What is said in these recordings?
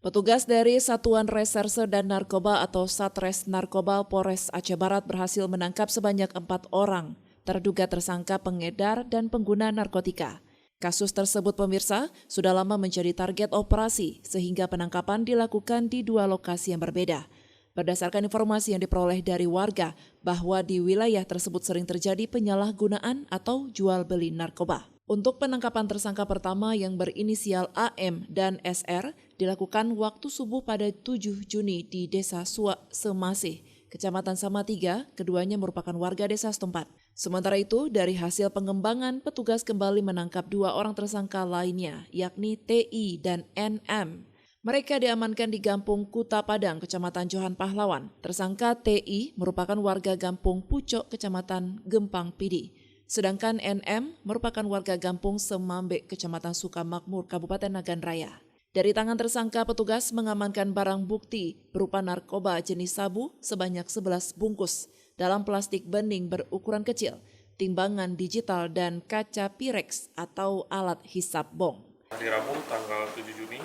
Petugas dari Satuan Reserse dan Narkoba atau Satres Narkoba Polres Aceh Barat berhasil menangkap sebanyak 4 orang terduga tersangka pengedar dan pengguna narkotika. Kasus tersebut pemirsa sudah lama menjadi target operasi sehingga penangkapan dilakukan di 2 lokasi yang berbeda. Berdasarkan informasi yang diperoleh dari warga bahwa di wilayah tersebut sering terjadi penyalahgunaan atau jual beli narkoba. Untuk penangkapan tersangka pertama yang berinisial AM dan SR dilakukan waktu subuh pada 7 Juni di Desa Suak Semasih, Kecamatan Samatiga, keduanya merupakan warga desa setempat. Sementara itu, dari hasil pengembangan, petugas kembali menangkap 2 orang tersangka lainnya, yakni TI dan NM. Mereka diamankan di Gampung Kuta Padang, Kecamatan Johan Pahlawan. Tersangka TI merupakan warga Gampung Pucok, Kecamatan Gempang Pidi. Sedangkan NM merupakan warga Gampung Semambek, Kecamatan Sukamakmur, Kabupaten Nagan Raya. Dari tangan tersangka, petugas mengamankan barang bukti berupa narkoba jenis sabu sebanyak 11 bungkus dalam plastik bening berukuran kecil, timbangan digital, dan kaca Pirex atau alat hisap bong. Hari Rabu tanggal 7 Juni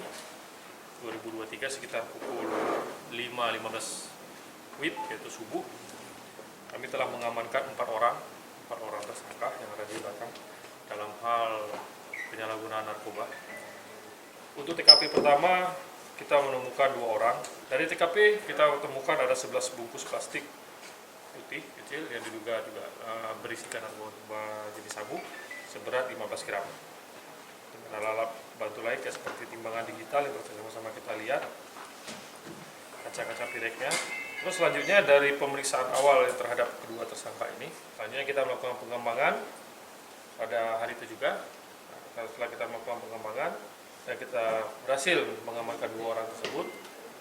2023 sekitar pukul 5.15 WIB yaitu subuh, kami telah mengamankan 4 orang tersangka yang ada di belakang dalam hal penyalahgunaan narkoba. Untuk TKP pertama kita menemukan 2 orang. Dari TKP kita temukan ada 11 bungkus plastik putih kecil yang diduga juga berisikan narkoba jenis sabu seberat 15 gram. Dengan alat bantu lain seperti timbangan digital yang bersama-sama kita lihat, kaca-kaca pireknya. Terus selanjutnya dari pemeriksaan awal terhadap kedua tersangka ini, selanjutnya kita melakukan pengembangan pada hari itu juga. Setelah kita melakukan pengembangan dan kita berhasil mengamankan 2 orang tersebut,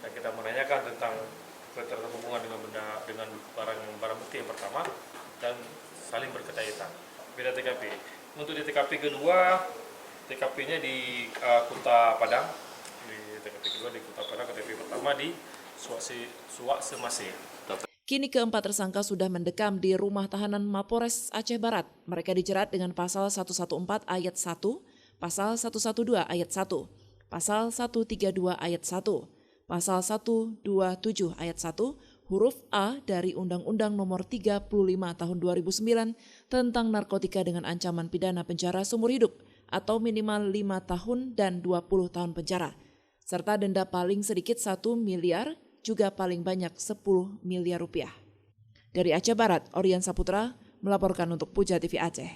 dan kita menanyakan tentang keterhubungan dengan barang bukti yang pertama dan saling berkaitan. Beda TKP. Untuk di TKP kedua, TKP-nya di Kuta Padang. Di TKP kedua di Kuta Padang, TKP pertama di Suak Semasih. Kini keempat tersangka sudah mendekam di rumah tahanan Mapores Aceh Barat. Mereka dijerat dengan pasal 114 ayat 1, pasal 112 ayat 1, pasal 132 ayat 1, pasal 127 ayat 1, huruf A dari Undang-Undang Nomor 35 Tahun 2009 tentang narkotika dengan ancaman pidana penjara seumur hidup atau minimal 5 tahun dan 20 tahun penjara, serta denda paling sedikit 1 miliar juga paling banyak 10 miliar rupiah. Dari Aceh Barat, Orian Saputra melaporkan untuk Puja TV Aceh.